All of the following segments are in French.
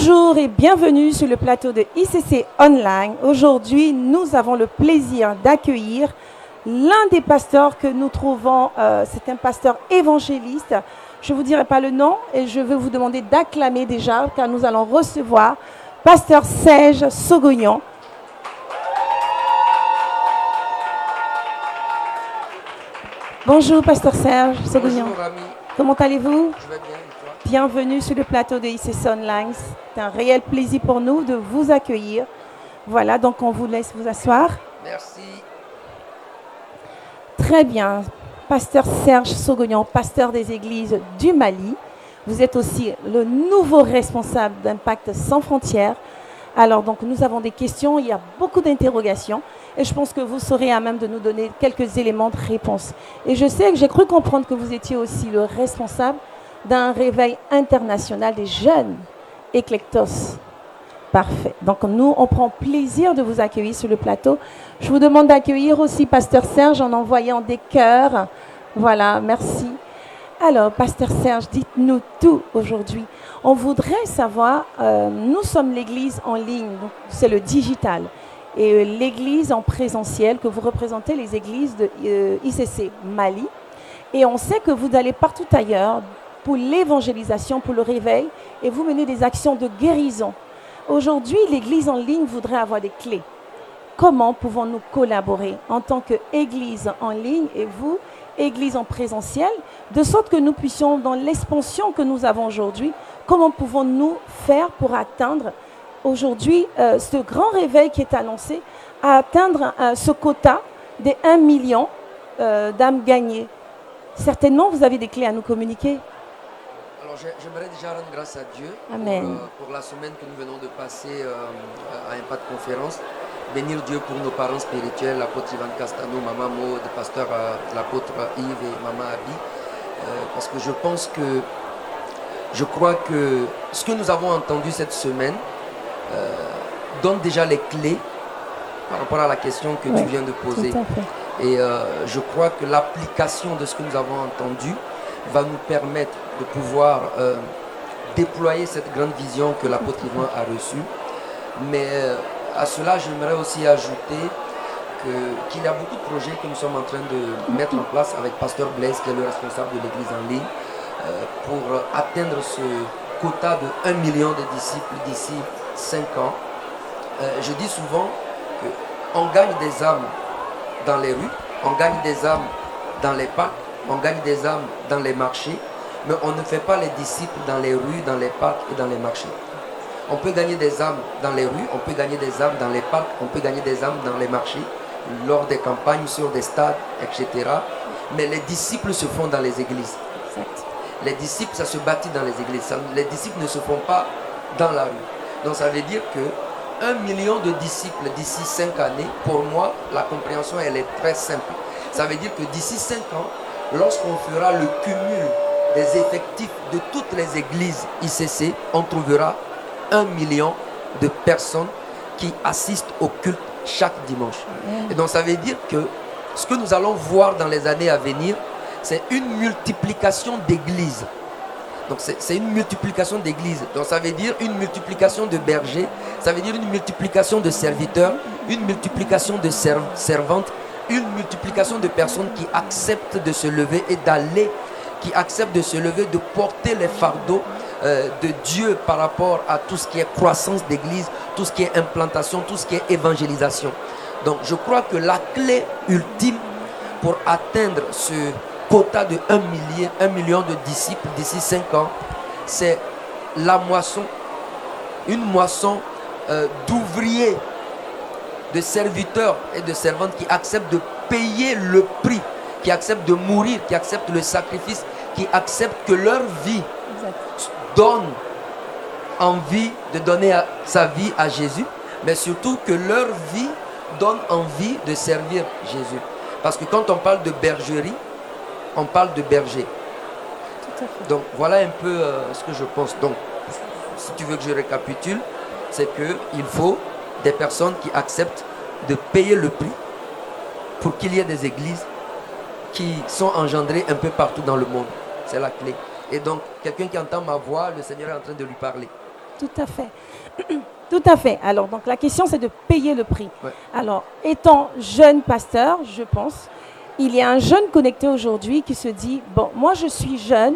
Bonjour et bienvenue sur le plateau de ICC Online. Aujourd'hui, nous avons le plaisir d'accueillir l'un des pasteurs que nous trouvons, c'est un pasteur évangéliste. Je ne vous dirai pas le nom et je vais vous demander d'acclamer déjà car nous allons recevoir pasteur Serge Sogognon. Bonjour pasteur Serge Sogognon. Bonjour ami. Comment allez-vous? Je vais bien et toi? Bienvenue sur le plateau de ICC Online. C'est un réel plaisir pour nous de vous accueillir. Voilà, donc on vous laisse vous asseoir. Merci. Très bien. Pasteur Serge Sogognon, pasteur des églises du Mali. Vous êtes aussi le nouveau responsable d'Impact Sans Frontières. Alors, donc, nous avons des questions, il y a beaucoup d'interrogations et je pense que vous serez à même de nous donner quelques éléments de réponse. Et je sais que j'ai cru comprendre que vous étiez aussi le responsable d'un réveil international des jeunes éclectos. Parfait. Donc, nous, on prend plaisir de vous accueillir sur le plateau. Je vous demande d'accueillir aussi Pasteur Serge en envoyant des cœurs. Voilà, merci. Alors, Pasteur Serge, dites-nous tout aujourd'hui. On voudrait savoir, nous sommes l'église en ligne, donc c'est le digital, et l'église en présentiel que vous représentez, les églises de ICC Mali. Et on sait que vous allez partout ailleurs pour l'évangélisation, pour le réveil, et vous menez des actions de guérison. Aujourd'hui, l'église en ligne voudrait avoir des clés. Comment pouvons-nous collaborer en tant qu'église en ligne et vous, église en présentiel, de sorte que nous puissions, dans l'expansion que nous avons aujourd'hui, comment pouvons-nous faire pour atteindre aujourd'hui ce grand réveil qui est annoncé, à atteindre ce quota des 1 million d'âmes gagnées? Certainement, vous avez des clés à nous communiquer. Alors j'aimerais déjà rendre grâce à Dieu pour la semaine que nous venons de passer à Impact Conférence. Bénir Dieu pour nos parents spirituels, l'apôtre Ivan Castano, Maman Maud, pasteur l'apôtre Yves et Maman Abi. Parce que je crois que ce que nous avons entendu cette semaine donne déjà les clés par rapport à la question que tu viens de poser. Et je crois que l'application de ce que nous avons entendu va nous permettre de pouvoir déployer cette grande vision que l'apôtre Yvan a reçue. Mais à cela, j'aimerais aussi ajouter qu'il y a beaucoup de projets que nous sommes en train de mettre en place avec Pasteur Blaise, qui est le responsable de l'église en ligne, pour atteindre ce quota de 1 million de disciples d'ici 5 ans. Je dis souvent qu'on gagne des âmes dans les rues, on gagne des âmes dans les parcs, on gagne des âmes dans les marchés, mais on ne fait pas les disciples dans les rues, dans les parcs et dans les marchés. On peut gagner des âmes dans les rues, on peut gagner des âmes dans les parcs, on peut gagner des âmes dans les marchés, lors des campagnes, sur des stades, etc. Mais les disciples se font dans les églises. Exact. Les disciples, ça se bâtit dans les églises. Les disciples ne se font pas dans la rue. Donc ça veut dire que 1 million de disciples d'ici 5 années, pour moi, la compréhension, elle est très simple. Ça veut dire que d'ici 5 ans, lorsqu'on fera le cumul des effectifs de toutes les églises ICC, on trouvera 1 million de personnes qui assistent au culte chaque dimanche. Et donc ça veut dire que ce que nous allons voir dans les années à venir, c'est une multiplication d'églises. Donc c'est une multiplication d'églises. Donc ça veut dire une multiplication de bergers, ça veut dire une multiplication de serviteurs, une multiplication de servantes, une multiplication de personnes qui acceptent de se lever et d'aller, qui acceptent de se lever, de porter les fardeaux de Dieu par rapport à tout ce qui est croissance d'église, tout ce qui est implantation, tout ce qui est évangélisation. Donc je crois que la clé ultime pour atteindre ce quota de 1 million de disciples d'ici 5 ans, c'est la moisson, une moisson d'ouvriers, de serviteurs et de servantes qui acceptent de payer le prix, qui acceptent de mourir, qui acceptent le sacrifice, qui acceptent que leur vie donne envie de donner sa vie à Jésus, mais surtout que leur vie donne envie de servir Jésus. Parce que quand on parle de bergerie, on parle de berger. Donc voilà un peu ce que je pense. Donc si tu veux que je récapitule, c'est qu'il faut des personnes qui acceptent de payer le prix pour qu'il y ait des églises qui sont engendrées un peu partout dans le monde. C'est la clé. Et donc, quelqu'un qui entend ma voix, le Seigneur est en train de lui parler. Tout à fait. Tout à fait. Alors, donc la question, c'est de payer le prix. Ouais. Alors, étant jeune pasteur, je pense, il y a un jeune connecté aujourd'hui qui se dit, bon, moi je suis jeune,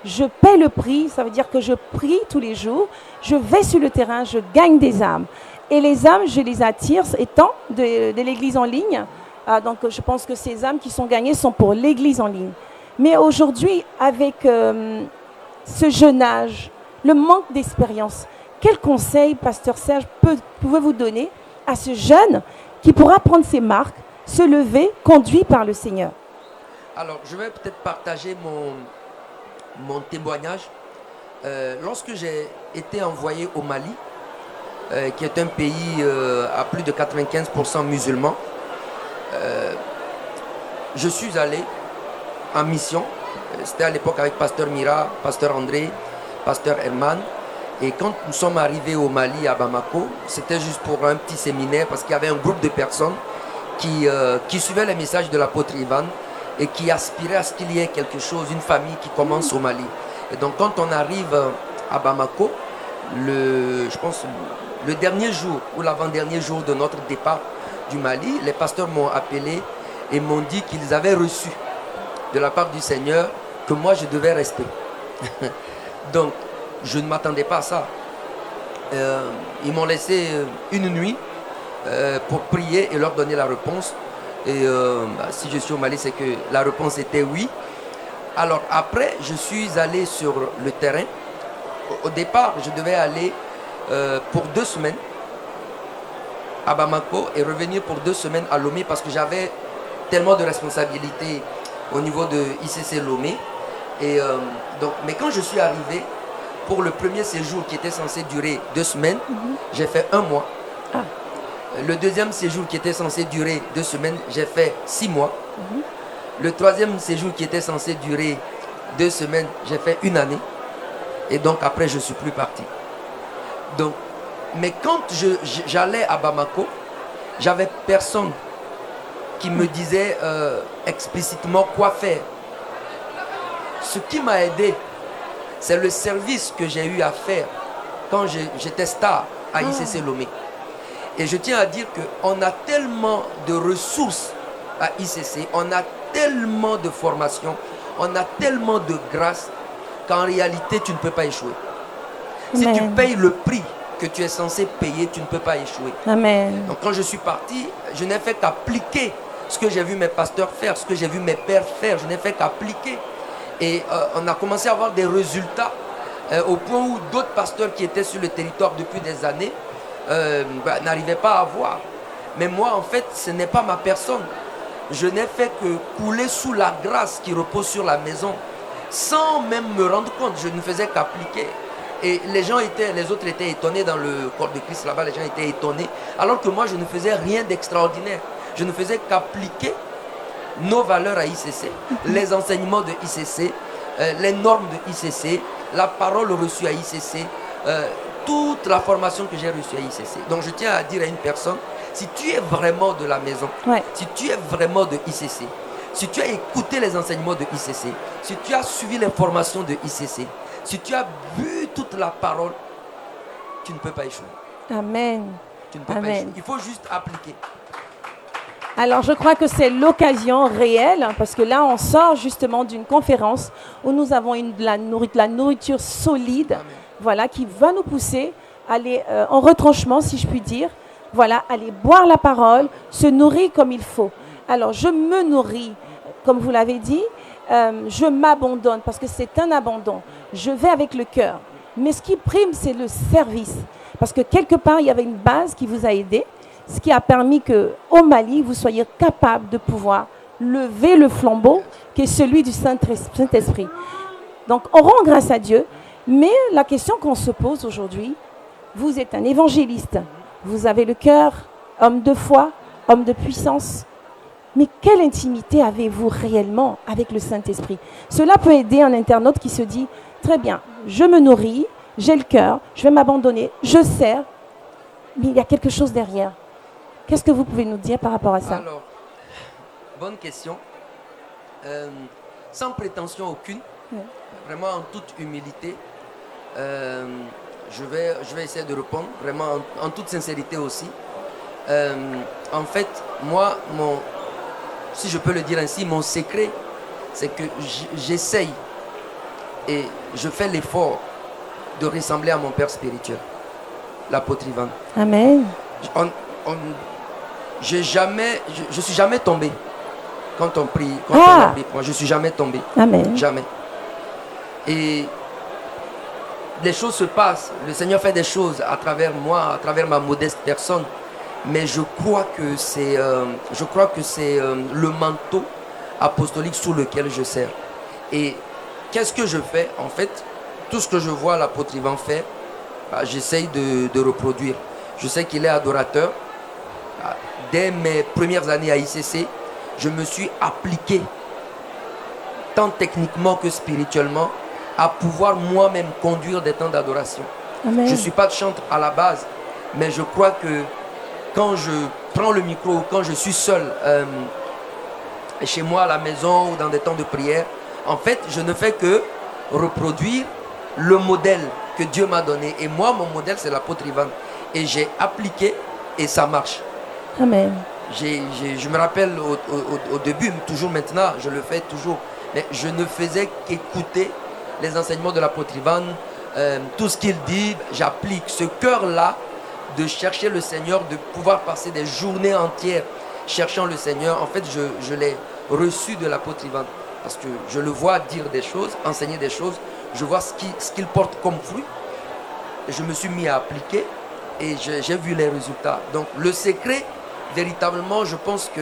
je paie le prix, ça veut dire que je prie tous les jours, je vais sur le terrain, je gagne des âmes. Et les âmes, je les attire, étant de l'église en ligne. Donc, je pense que ces âmes qui sont gagnées sont pour l'église en ligne. Mais aujourd'hui, avec ce jeune âge, le manque d'expérience, quel conseil, pasteur Serge, pouvez-vous donner à ce jeune qui pourra prendre ses marques, se lever, conduit par le Seigneur? Alors, je vais peut-être partager mon témoignage. Lorsque j'ai été envoyé au Mali, qui est un pays à plus de 95% musulman, je suis allé en mission. C'était à l'époque avec pasteur Mira, pasteur André, pasteur Herman. Et quand nous sommes arrivés au Mali, à Bamako, c'était juste pour un petit séminaire parce qu'il y avait un groupe de personnes qui suivaient les messages de l'apôtre Ivan et qui aspiraient à ce qu'il y ait quelque chose, une famille qui commence au Mali. Et donc quand on arrive à Bamako, je pense le dernier jour ou l'avant-dernier jour de notre départ du Mali, les pasteurs m'ont appelé et m'ont dit qu'ils avaient reçu de la part du Seigneur que moi je devais rester. Donc je ne m'attendais pas à ça. Ils m'ont laissé une nuit pour prier et leur donner la réponse. Et si je suis au Mali, c'est que la réponse était oui. Alors après, je suis allé sur le terrain. Au départ, je devais aller pour 2 semaines à Bamako et revenir pour 2 semaines à Lomé parce que j'avais tellement de responsabilités au niveau de ICC Lomé. Et mais quand je suis arrivé, pour le premier séjour qui était censé durer 2 semaines, j'ai fait 1 mois. Le deuxième séjour qui était censé durer 2 semaines, j'ai fait 6 mois. Le troisième séjour qui était censé durer 2 semaines, j'ai fait 1 année. Et donc après, je ne suis plus parti. Donc, mais quand j'allais à Bamako, j'avais personne qui me disait explicitement quoi faire. Ce qui m'a aidé, c'est le service que j'ai eu à faire quand j'étais star à ICC Lomé. Et je tiens à dire qu'on a tellement de ressources à ICC, on a tellement de formation, on a tellement de grâce qu'en réalité, tu ne peux pas échouer. Si tu payes le prix que tu es censé payer, tu ne peux pas échouer. Amen. Donc quand je suis parti, je n'ai fait qu'appliquer ce que j'ai vu mes pasteurs faire, ce que j'ai vu mes pères faire, je n'ai fait qu'appliquer. Et on a commencé à avoir des résultats au point où d'autres pasteurs qui étaient sur le territoire depuis des années n'arrivaient pas à voir. Mais moi, en fait, ce n'est pas ma personne. Je n'ai fait que couler sous la grâce qui repose sur la maison, sans même me rendre compte. Je ne faisais qu'appliquer. Et les autres étaient étonnés dans le corps de Christ là-bas, les gens étaient étonnés. Alors que moi, je ne faisais rien d'extraordinaire. Je ne faisais qu'appliquer nos valeurs à ICC, les enseignements de ICC, les normes de ICC, la parole reçue à ICC, toute la formation que j'ai reçue à ICC. Donc je tiens à dire à une personne, si tu es vraiment de la maison, si tu es vraiment de ICC, si tu as écouté les enseignements de ICC, si tu as suivi les formations de ICC, si tu as bu toute la parole, tu ne peux pas échouer. Amen. Tu ne peux pas échouer. Il faut juste appliquer. Alors, je crois que c'est l'occasion réelle, parce que là, on sort justement d'une conférence où nous avons de la nourriture solide, voilà, qui va nous pousser à aller en retranchement, si je puis dire, voilà, aller boire la parole, se nourrir comme il faut. Alors, je me nourris, comme vous l'avez dit, je m'abandonne, parce que c'est un abandon. Je vais avec le cœur. Mais ce qui prime, c'est le service. Parce que quelque part, il y avait une base qui vous a aidé, ce qui a permis qu'au Mali, vous soyez capable de pouvoir lever le flambeau qui est celui du Saint-Esprit. Donc, on rend grâce à Dieu, mais la question qu'on se pose aujourd'hui, vous êtes un évangéliste, vous avez le cœur, homme de foi, homme de puissance, mais quelle intimité avez-vous réellement avec le Saint-Esprit? Cela peut aider un internaute qui se dit, très bien, je me nourris, j'ai le cœur, je vais m'abandonner, je sers, mais il y a quelque chose derrière. Qu'est-ce que vous pouvez nous dire par rapport à ça? Alors, bonne question. Sans prétention aucune, vraiment en toute humilité, je vais essayer de répondre vraiment en toute sincérité aussi. En fait, moi, si je peux le dire ainsi, mon secret, c'est que j'essaye et je fais l'effort de ressembler à mon père spirituel, l'apôtre Ivan. Amen. Je suis jamais tombé quand on prie, quand on prie. Moi, je suis jamais tombé. Amen. Jamais. Et les choses se passent. Le Seigneur fait des choses à travers moi, à travers ma modeste personne. Mais je crois que c'est le manteau apostolique sous lequel je sers. Et qu'est-ce que je fais? En fait, tout ce que je vois l'apôtre Ivan faire, j'essaye de reproduire. Je sais qu'il est adorateur. Dès mes premières années à ICC, je me suis appliqué, tant techniquement que spirituellement, à pouvoir moi-même conduire des temps d'adoration. Amen. Je ne suis pas chanteur à la base, mais je crois que quand je prends le micro, quand je suis seul chez moi à la maison ou dans des temps de prière, en fait, je ne fais que reproduire le modèle que Dieu m'a donné. Et moi, mon modèle, c'est l'apôtre Ivan. Et j'ai appliqué et ça marche. Amen. Je me rappelle au début, toujours maintenant, je le fais toujours, mais je ne faisais qu'écouter les enseignements de l'apôtre Ivan, tout ce qu'il dit, j'applique. Ce cœur-là de chercher le Seigneur, de pouvoir passer des journées entières cherchant le Seigneur, en fait, je l'ai reçu de l'apôtre Ivan. Parce que je le vois dire des choses, enseigner des choses, je vois ce qu'il porte comme fruit. Je me suis mis à appliquer et j'ai vu les résultats. Donc le secret, véritablement, je pense que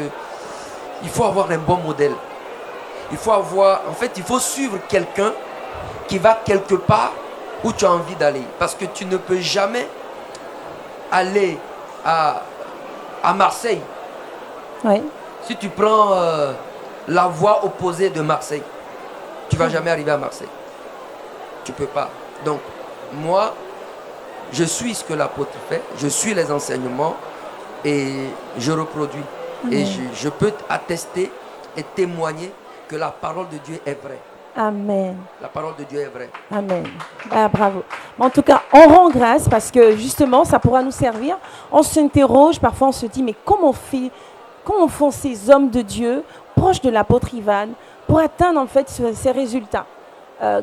il faut avoir un bon modèle. Il faut suivre quelqu'un qui va quelque part où tu as envie d'aller. Parce que tu ne peux jamais aller à Marseille. Oui. Si tu prends la voie opposée de Marseille, tu ne vas jamais arriver à Marseille. Tu ne peux pas. Donc, moi, je suis ce que l'apôtre fait, je suis les enseignements et je reproduis. Amen. Et je peux attester et témoigner que la parole de Dieu est vraie. Amen. La parole de Dieu est vraie. Amen. Bravo. En tout cas, on rend grâce parce que justement, ça pourra nous servir. On s'interroge, parfois on se dit, mais comment font ces hommes de Dieu proches de l'apôtre Ivan pour atteindre en fait ces résultats?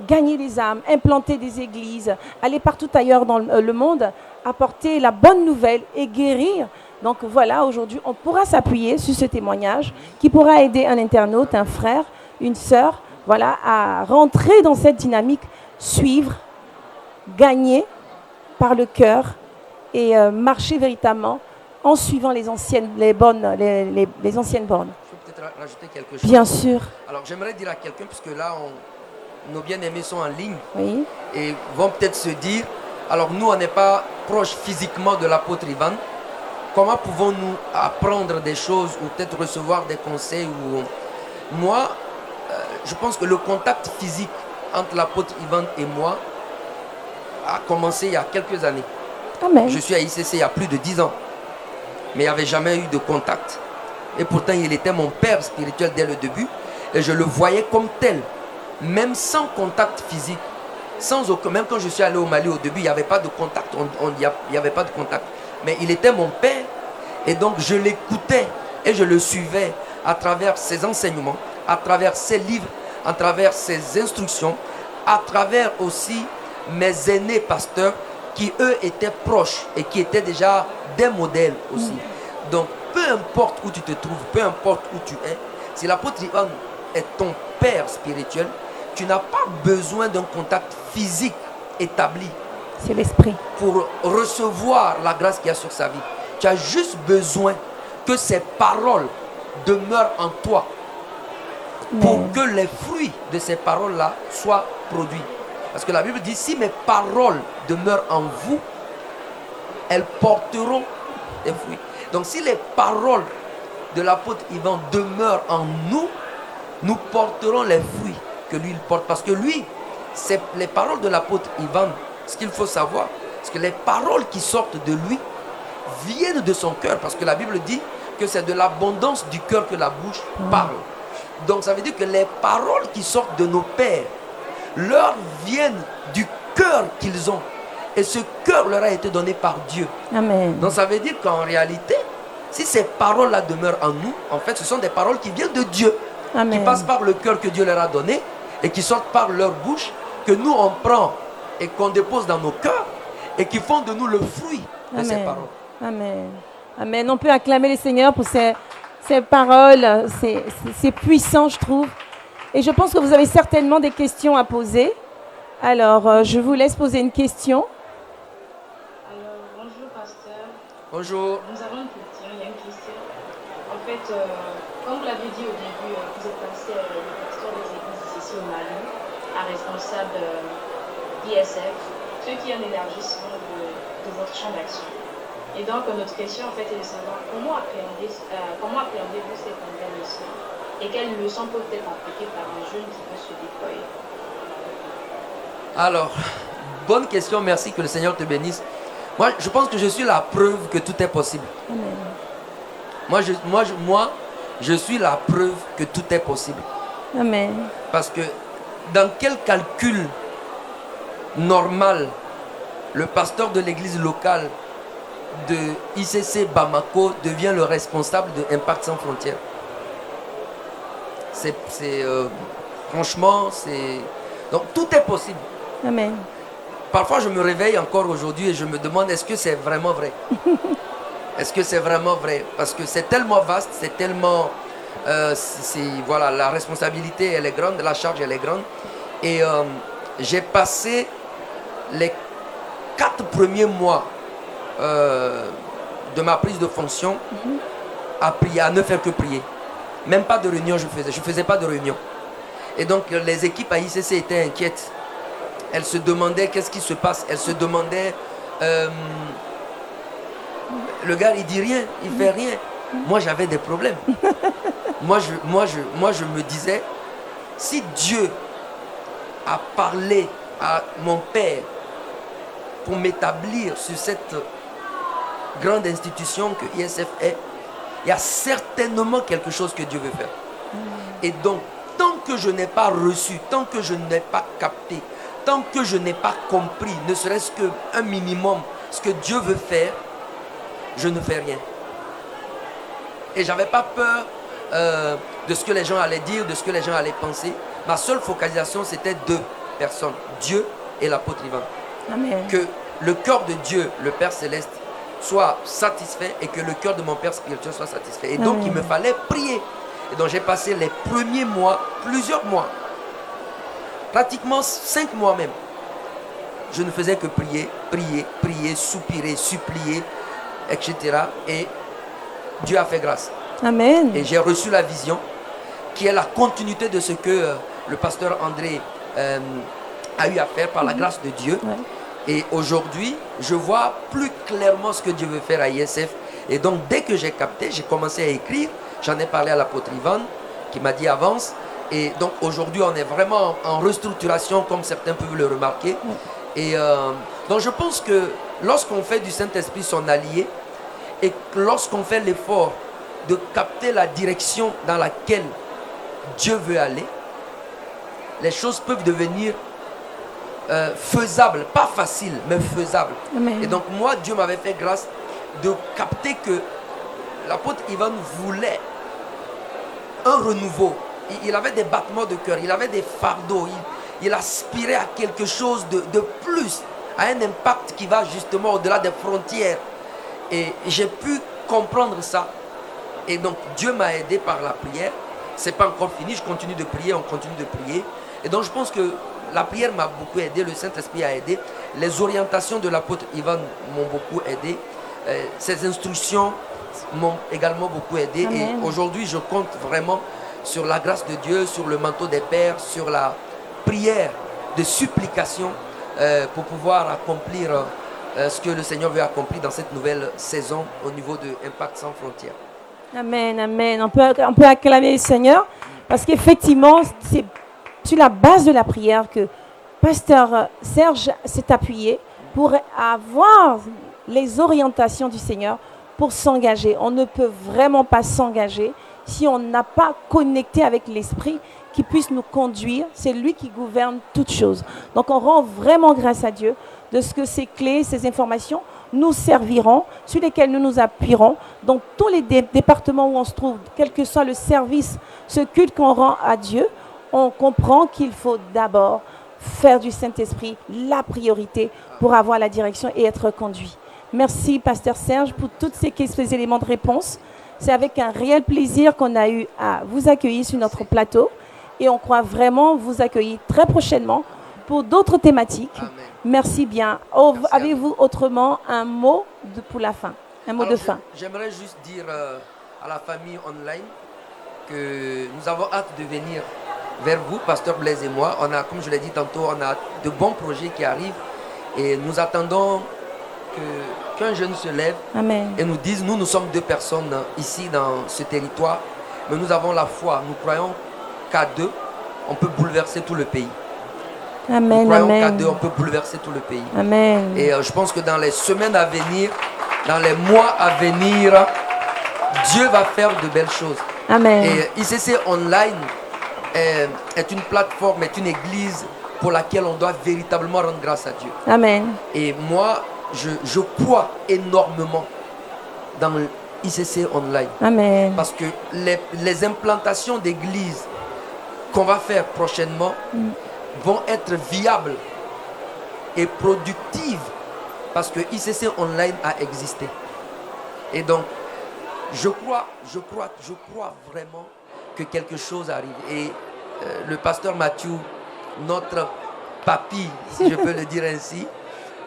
Gagner les âmes, implanter des églises, aller partout ailleurs dans le monde, apporter la bonne nouvelle et guérir. Donc voilà, aujourd'hui, on pourra s'appuyer sur ce témoignage qui pourra aider un internaute, un frère, une sœur, voilà, à rentrer dans cette dynamique, suivre, gagner par le cœur et marcher véritablement en suivant les anciennes bornes. Je peux peut-être rajouter quelque chose. Bien sûr. Alors j'aimerais dire à quelqu'un, puisque là, nos bien-aimés sont en ligne, oui, et vont peut-être se dire, alors nous, on n'est pas proche physiquement de l'apôtre Ivan, comment pouvons-nous apprendre des choses ou peut-être recevoir des conseils Moi, je pense que le contact physique entre l'apôtre Ivan et moi a commencé il y a quelques années. Amen. Je suis à ICC il y a plus de 10 ans, mais il n'y avait jamais eu de contact. Et pourtant, il était mon père spirituel dès le début, et je le voyais comme tel. Même sans contact physique, même quand je suis allé au Mali au début, il n'y avait pas de contact, il n'y avait pas de contact. Mais il était mon père, et donc je l'écoutais et je le suivais à travers ses enseignements, à travers ses livres, à travers ses instructions, à travers aussi mes aînés pasteurs qui eux étaient proches et qui étaient déjà des modèles aussi. Donc peu importe où tu te trouves, peu importe où tu es, si l'apôtre Ivan est ton père spirituel, tu n'as pas besoin d'un contact physique établi. C'est l'esprit. Pour recevoir la grâce qu'il y a sur sa vie. Tu as juste besoin que ces paroles demeurent en toi. Pour que les fruits de ces paroles-là soient produits. Parce que la Bible dit, si mes paroles demeurent en vous, elles porteront des fruits. Donc si les paroles de l'apôtre Ivan demeurent en nous, nous porterons les fruits que lui il porte. Parce que lui, c'est les paroles de l'apôtre Ivan. Ce qu'il faut savoir, c'est que les paroles qui sortent de lui viennent de son cœur. Parce que la Bible dit que c'est de l'abondance du cœur que la bouche parle. Donc ça veut dire que les paroles qui sortent de nos pères leur viennent du cœur qu'ils ont. Et ce cœur leur a été donné par Dieu. Amen. Donc ça veut dire qu'en réalité, si ces paroles-là demeurent en nous, en fait, ce sont des paroles qui viennent de Dieu, qui Amen. passent par le cœur que Dieu leur a donné et qui sortent par leur bouche, que nous on prend et qu'on dépose dans nos cœurs et qui font de nous le fruit de ces Amen. paroles. Amen. Amen. On peut acclamer le Seigneur pour ces paroles. C'est puissant, je trouve. Et je pense que vous avez certainement des questions à poser. Alors, je vous laisse poser une question. Alors, bonjour pasteur. Bonjour. Nous avons une question, il y a une question. En fait, comme vous l'avez dit au début, vous êtes passé le pasteur des églises ici au Mali à responsable d'ISF, ce qui est un élargissement de votre champ d'action. Et donc, notre question en fait est de savoir comment appréhendez-vous cette nouvelle mission et quelles leçons peuvent être appliquées par un jeune qui veut se déployer. Alors, bonne question, merci, que le Seigneur te bénisse. Moi, je pense que je suis la preuve que tout est possible. Amen. Moi, je suis la preuve que tout est possible. Amen. Parce que dans quel calcul normal le pasteur de l'église locale de ICC Bamako devient le responsable de Impact Sans Frontières? Franchement, donc tout est possible. Amen. Parfois, je me réveille encore aujourd'hui et je me demande, est-ce que c'est vraiment vrai? Est-ce que c'est vraiment vrai? Parce que c'est tellement vaste, c'est tellement... voilà, la responsabilité, elle est grande, la charge, elle est grande. Et j'ai passé les 4 premiers mois de ma prise de fonction à prier, à ne faire que prier. Même pas de réunion je faisais pas de réunion. Et donc les équipes à ICC étaient inquiètes. Elles se demandaient qu'est-ce qui se passe. Elles se demandaient, le gars il dit rien, il fait rien. Moi j'avais des problèmes. moi je me disais, si Dieu a parlé à mon père pour m'établir sur cette grande institution que ISF est, il y a certainement quelque chose que Dieu veut faire. Et donc, tant que je n'ai pas reçu, tant que je n'ai pas capté, tant que je n'ai pas compris, ne serait-ce qu'un minimum, ce que Dieu veut faire, je ne fais rien. Et je n'avais pas peur de ce que les gens allaient dire, de ce que les gens allaient penser. Ma seule focalisation, c'était 2 personnes, Dieu et l'apôtre Ivan. Amen. Que le cœur de Dieu, le Père Céleste, soit satisfait et que le cœur de mon Père spirituel soit satisfait. Et donc, il me fallait prier. Et donc, j'ai passé les premiers mois, plusieurs mois, pratiquement 5 mois même. Je ne faisais que prier, prier, prier, soupirer, supplier, etc. Et Dieu a fait grâce. Amen. Et j'ai reçu la vision qui est la continuité de ce que le pasteur André a eu à faire par la grâce de Dieu. Ouais. Et aujourd'hui, je vois plus clairement ce que Dieu veut faire à ISF. Et donc, dès que j'ai capté, j'ai commencé à écrire. J'en ai parlé à l'apôtre Ivan, qui m'a dit avance. Et donc, aujourd'hui, on est vraiment en restructuration, comme certains peuvent le remarquer. Et donc, je pense que lorsqu'on fait du Saint-Esprit son allié, et lorsqu'on fait l'effort de capter la direction dans laquelle Dieu veut aller, les choses peuvent devenir faisable, pas facile, mais faisable. Amen. Et donc moi, Dieu m'avait fait grâce de capter que l'apôtre Ivan voulait un renouveau. Il avait des battements de cœur, il avait des fardeaux, il aspirait à quelque chose de plus, à un impact qui va justement au-delà des frontières. Et j'ai pu comprendre ça. Et donc Dieu m'a aidé par la prière. C'est pas encore fini, je continue de prier, on continue de prier. Et donc je pense que la prière m'a beaucoup aidé, le Saint-Esprit a aidé. Les orientations de l'apôtre Ivan m'ont beaucoup aidé. Ses instructions m'ont également beaucoup aidé. Amen. Et aujourd'hui, je compte vraiment sur la grâce de Dieu, sur le manteau des pères, sur la prière de supplication pour pouvoir accomplir ce que le Seigneur veut accomplir dans cette nouvelle saison au niveau de Impact Sans Frontières. Amen, amen. On peut acclamer le Seigneur parce qu'effectivement, c'est sur la base de la prière que Pasteur Serge s'est appuyé pour avoir les orientations du Seigneur pour s'engager. On ne peut vraiment pas s'engager si on n'a pas connecté avec l'Esprit qui puisse nous conduire. C'est lui qui gouverne toutes choses. Donc on rend vraiment grâce à Dieu de ce que ces clés, ces informations nous serviront, sur lesquelles nous nous appuierons dans tous les départements où on se trouve, quel que soit le service, ce culte qu'on rend à Dieu. On comprend qu'il faut d'abord faire du Saint-Esprit la priorité pour avoir la direction et être conduit. Merci, Pasteur Serge, pour tous ces éléments de réponse. C'est avec un réel plaisir qu'on a eu à vous accueillir sur notre plateau et on croit vraiment vous accueillir très prochainement pour d'autres thématiques. Amen. Merci bien. Merci Avez-vous autrement un mot pour la fin? Un mot de fin. J'aimerais juste dire à la famille online que nous avons hâte de venir vers vous, Pasteur Blaise et moi. On a, comme je l'ai dit tantôt, on a de bons projets qui arrivent et nous attendons qu'un jeune se lève Amen. et nous dise, nous sommes 2 personnes ici dans ce territoire, mais nous avons la foi. Nous croyons qu'à 2, on peut bouleverser tout le pays. Amen. Nous croyons qu'à Amen. 2, on peut bouleverser tout le pays. Amen. Et je pense que dans les semaines à venir, dans les mois à venir, Dieu va faire de belles choses. Amen. Et ICC Online est une plateforme, est une église pour laquelle on doit véritablement rendre grâce à Dieu. Amen. Et moi, je crois énormément dans ICC Online. Amen. Parce que les implantations d'églises qu'on va faire prochainement vont être viables et productives parce que ICC Online a existé. Et donc, je crois vraiment que quelque chose arrive. Et le pasteur Mathieu, notre papy, si je peux le dire ainsi,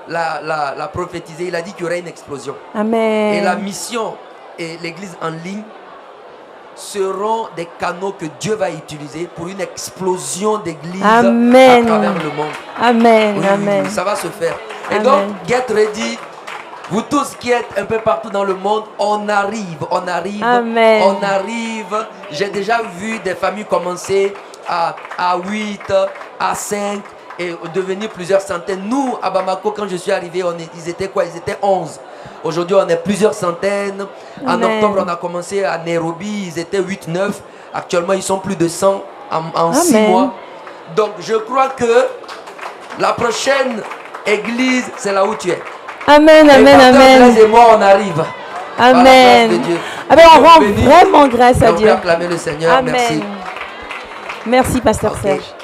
l'a prophétisé. Il a dit qu'il y aurait une explosion. Amen. Et la mission et l'église en ligne seront des canaux que Dieu va utiliser pour une explosion d'églises à Amen. travers le monde. Amen. Oui, Amen. oui, ça va se faire. Et Amen. donc, get ready. Vous tous qui êtes un peu partout dans le monde, on arrive. Amen. On arrive. J'ai déjà vu des familles commencer à 8, à 5 et devenir plusieurs centaines. Nous, à Bamako, quand je suis arrivé, ils étaient quoi? Ils étaient 11. Aujourd'hui, on est plusieurs centaines. Amen. En octobre, on a commencé à Nairobi. Ils étaient 8, 9. Actuellement, ils sont plus de 100 en 6 Amen. mois. Donc, je crois que la prochaine église, c'est là où tu es. Amen. Et Amen. Pasteur Amen. Blaise et moi, on arrive. Par la grâce de Amen. Dieu. Ah ben, on Dieu rend bénisse. vraiment grâce Et à on peut Dieu. acclamer le Seigneur. Amen. Merci. Merci, Pasteur Ok. Serge.